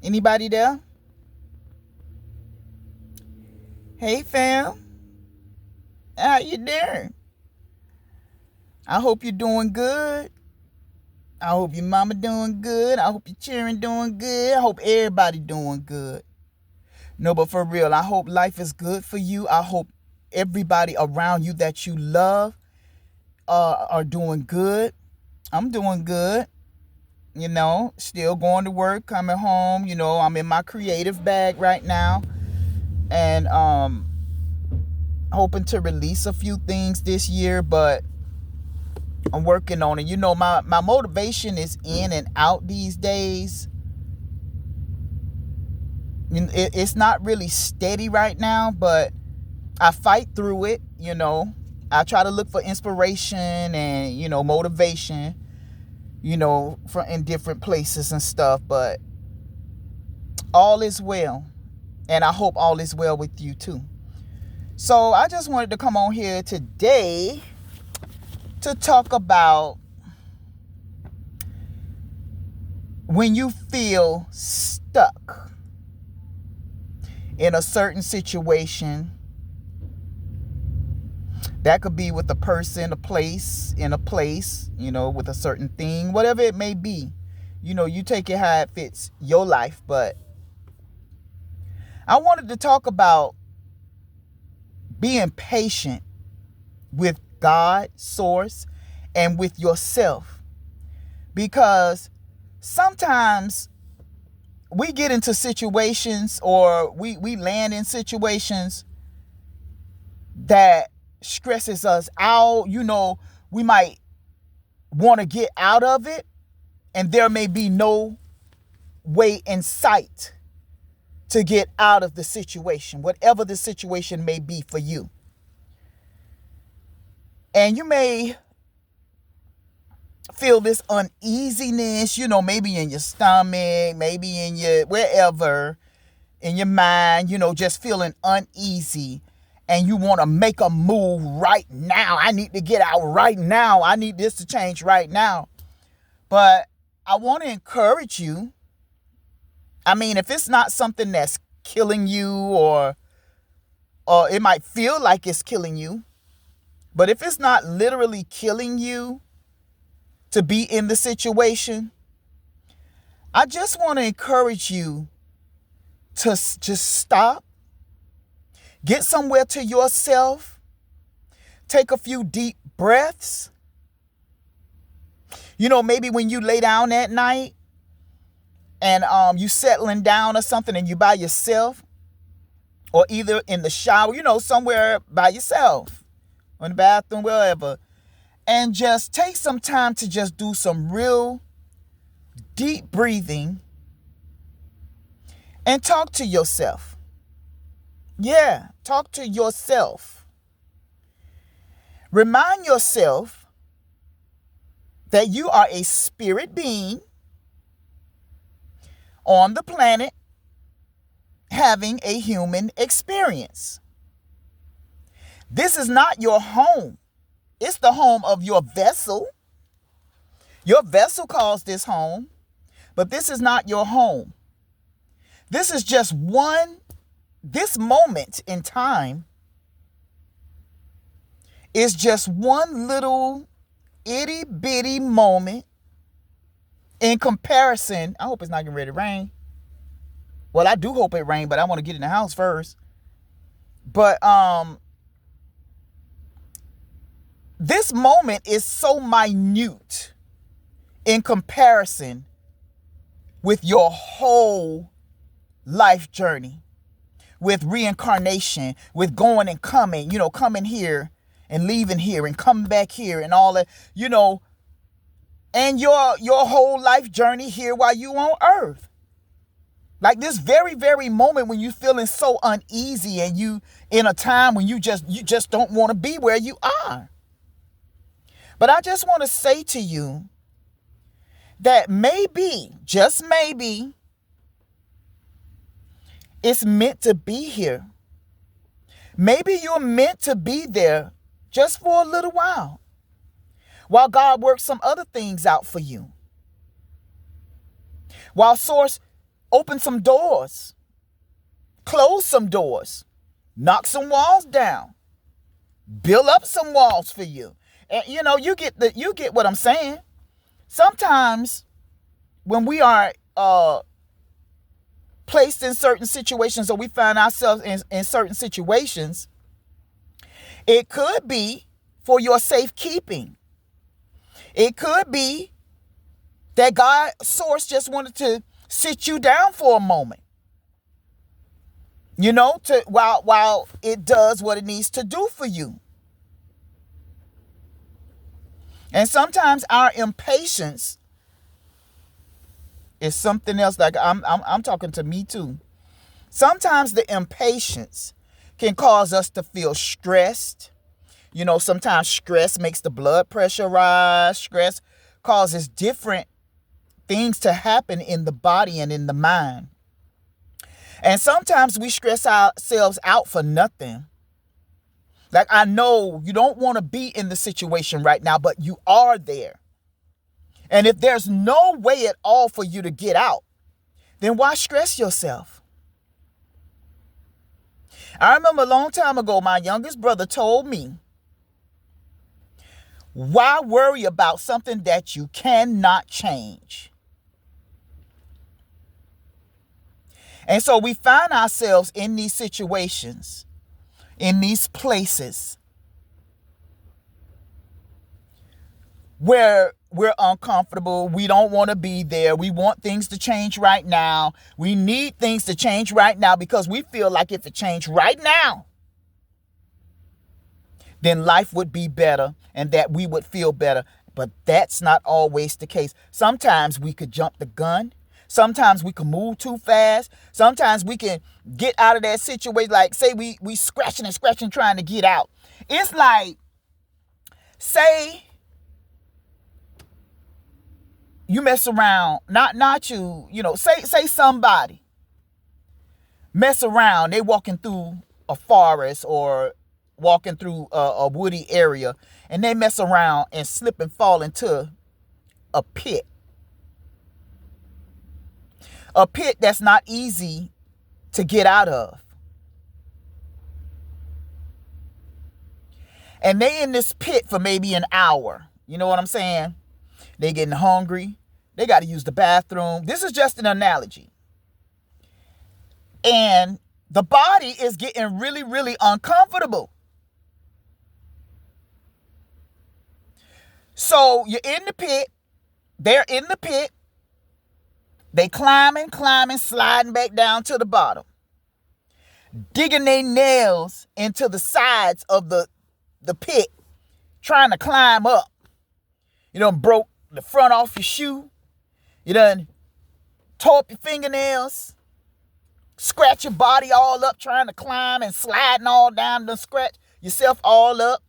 Anybody there? Hey fam, how you doing? I hope you're doing good. I hope your mama doing good. I hope your children doing good. I hope everybody doing good. No, but for real, I hope life is good for you. I hope everybody around you that you love are doing good. I'm doing good. Still going to work, coming home. I'm in my creative bag right now, and hoping to release a few things this year, but I'm working on it. My motivation is in and out these days. It's not really steady right now, but I fight through it. I try to look for inspiration and motivation, from in different places and stuff. But all is well, and I hope all is well with you too. So I just wanted to come on here today to talk about when you feel stuck in a certain situation. That could be with a person, a place, in a place, with a certain thing, whatever it may be. You take it how it fits your life. But I wanted to talk about being patient with God, source, and with yourself. Because sometimes we get into situations, or we land in situations that stresses us out. We might want to get out of it, and there may be no way in sight to get out of the situation, whatever the situation may be for you. And you may feel this uneasiness, maybe in your stomach, maybe in your wherever, in your mind, just feeling uneasy. And you want to make a move right now. I need to get out right now. I need this to change right now. But I want to encourage you. If it's not something that's killing you, or it might feel like it's killing you, but if it's not literally killing you to be in the situation, I just want to encourage you to just stop. Get somewhere to yourself. Take a few deep breaths. Maybe when you lay down at night and you settling down or something, and you by yourself, or either in the shower, somewhere by yourself, or in the bathroom, wherever, and just take some time to just do some real deep breathing and talk to yourself. Yeah, talk to yourself. Remind yourself that you are a spirit being on the planet having a human experience. This is not your home. It's the home of your vessel. Your vessel calls this home, but this is not your home. This is just this moment in time is just one little itty bitty moment in comparison. I hope it's not getting ready to rain. Well, I do hope it rains, but I want to get in the house first. But this moment is so minute in comparison with your whole life journey, with reincarnation, with going and coming, coming here and leaving here and coming back here and all that, and your whole life journey here while you on earth. Like this very, very moment when you feeling so uneasy, and you in a time when you just don't want to be where you are. But I just want to say to you that maybe, just maybe, it's meant to be here. Maybe you're meant to be there just for a little while God works some other things out for you. While Source Open some doors, close some doors, knock some walls down, build up some walls for you. And you get what I'm saying. Sometimes when we are placed in certain situations, or we find ourselves in certain situations, it could be for your safekeeping. It could be that God source just wanted to sit you down for a moment, while it does what it needs to do for you. And sometimes our impatience is something else. Like I'm talking to me too. Sometimes the impatience can cause us to feel stressed. Sometimes stress makes the blood pressure rise. Stress causes different things to happen in the body and in the mind. And sometimes we stress ourselves out for nothing. Like, I know you don't want to be in the situation right now, but you are there. And if there's no way at all for you to get out, then why stress yourself? I remember a long time ago, my youngest brother told me, why worry about something that you cannot change? And so we find ourselves in these situations, in these places where we're uncomfortable. We don't want to be there. We want things to change right now. We need things to change right now because we feel like if it changed right now, then life would be better and that we would feel better. But that's not always the case. Sometimes we could jump the gun. Sometimes we can move too fast. Sometimes we can get out of that situation. Like, say we scratching and scratching trying to get out. It's like, say you mess around, not you, say somebody mess around. They walking through a forest or walking through a woody area, and they mess around and slip and fall into a pit. A pit that's not easy to get out of. And they in this pit for maybe an hour. You know what I'm saying? They getting hungry. They got to use the bathroom. This is just an analogy. And the body is getting really, really uncomfortable. So you're in the pit. They're in the pit. They climbing, sliding back down to the bottom. Digging their nails into the sides of the pit, trying to climb up. You done broke the front off your shoe. You done tore up your fingernails. Scratch your body all up trying to climb and sliding all down. Done scratch yourself all up.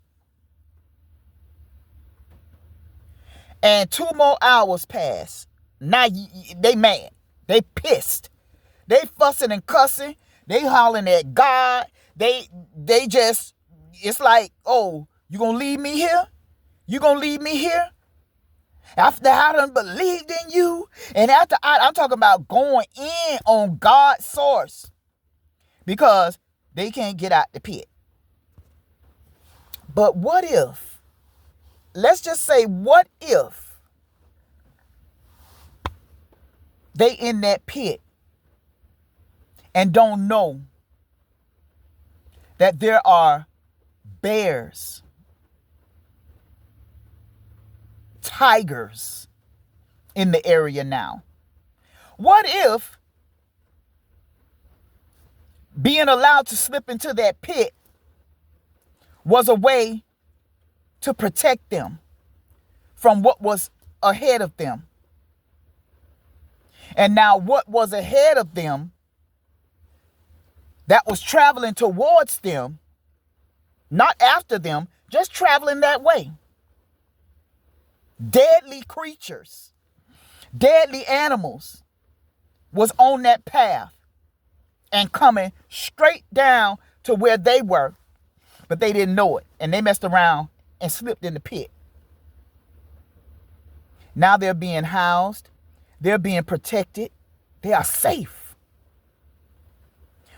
And 2 more hours pass. Now they mad. They pissed. They fussing and cussing. They hollering at God. They just, it's like, oh, you gonna leave me here? You gonna leave me here? After I done believed in you. And after I'm talking about going in on God's source. Because they can't get out the pit. But what if, let's just say, what if they in that pit and don't know that there are bears, tigers in the area now? What if being allowed to slip into that pit was a way to protect them from what was ahead of them? And now what was ahead of them that was traveling towards them, not after them, just traveling that way. Deadly creatures, deadly animals was on that path and coming straight down to where they were, but they didn't know it. And they messed around and slipped in the pit. Now they're being housed. They're being protected. They are safe.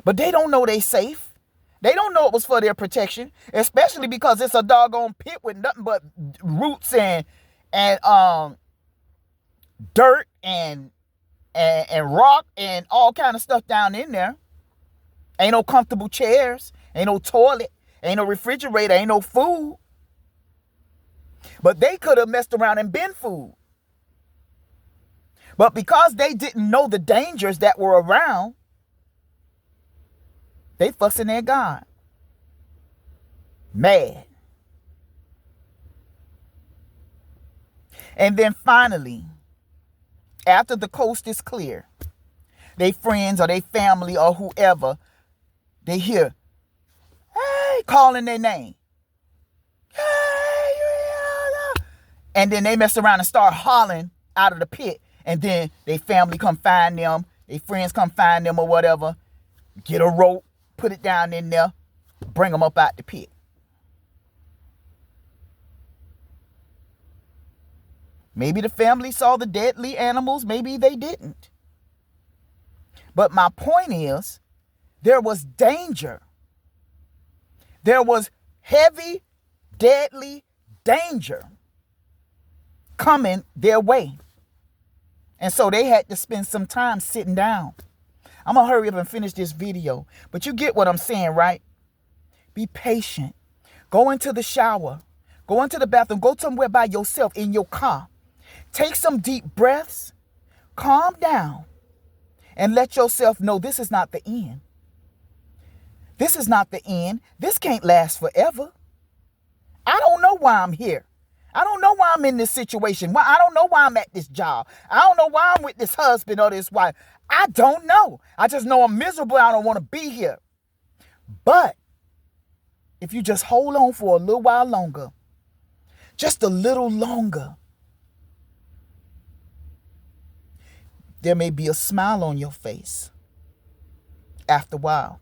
But they don't know they safe. They don't know it was for their protection, especially because it's a doggone pit with nothing but roots and dirt and rock and all kind of stuff down in there. Ain't no comfortable chairs, ain't no toilet, ain't no refrigerator, ain't no food. But they could have messed around and been food. But because they didn't know the dangers that were around, they fussing at God. Mad. And then finally, after the coast is clear, they friends or they family or whoever, they hear, hey, calling their name. Hey, and then they mess around and start hollering out of the pit. And then their family come find them, their friends come find them or whatever, get a rope, put it down in there, bring them up out the pit. Maybe the family saw the deadly animals, maybe they didn't. But my point is, there was danger. There was heavy, deadly danger coming their way. And so they had to spend some time sitting down. I'm going to hurry up and finish this video. But you get what I'm saying, right? Be patient. Go into the shower. Go into the bathroom. Go somewhere by yourself in your car. Take some deep breaths. Calm down. And let yourself know this is not the end. This is not the end. This can't last forever. I don't know why I'm here. I don't know why I'm in this situation. Why I don't know why I'm at this job. I don't know why I'm with this husband or this wife. I don't know. I just know I'm miserable. I don't want to be here. But if you just hold on for a little while longer, just a little longer, there may be a smile on your face after a while.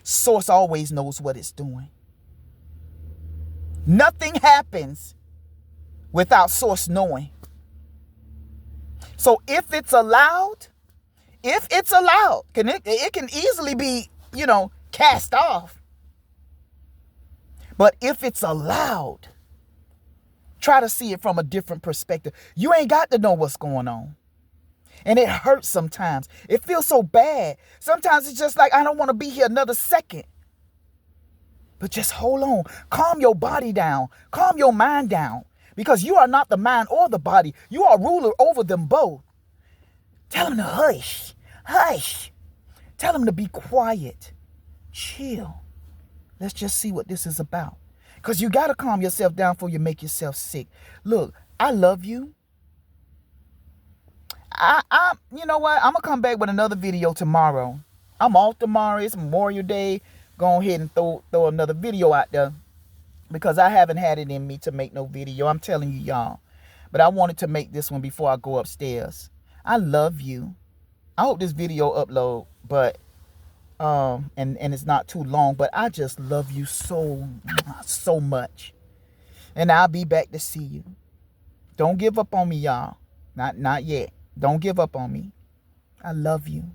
Source always knows what it's doing. Nothing happens without Source knowing. So if it's allowed, it can easily be, cast off. But if it's allowed, try to see it from a different perspective. You ain't got to know what's going on. And it hurts sometimes. It feels so bad. Sometimes it's just like, I don't want to be here another second. But just hold on. Calm your body down. Calm your mind down. Because you are not the mind or the body. You are ruler over them both. Tell them to hush. Hush. Tell them to be quiet. Chill. Let's just see what this is about. Because you got to calm yourself down before you make yourself sick. Look, I love you. You know what? I'm going to come back with another video tomorrow. I'm off tomorrow. It's Memorial Day. Go ahead and throw another video out there. Because I haven't had it in me to make no video. I'm telling you, y'all. But I wanted to make this one before I go upstairs. I love you. I hope this video upload. But, and it's not too long. But I just love you so much. And I'll be back to see you. Don't give up on me, y'all. Not yet. Don't give up on me. I love you.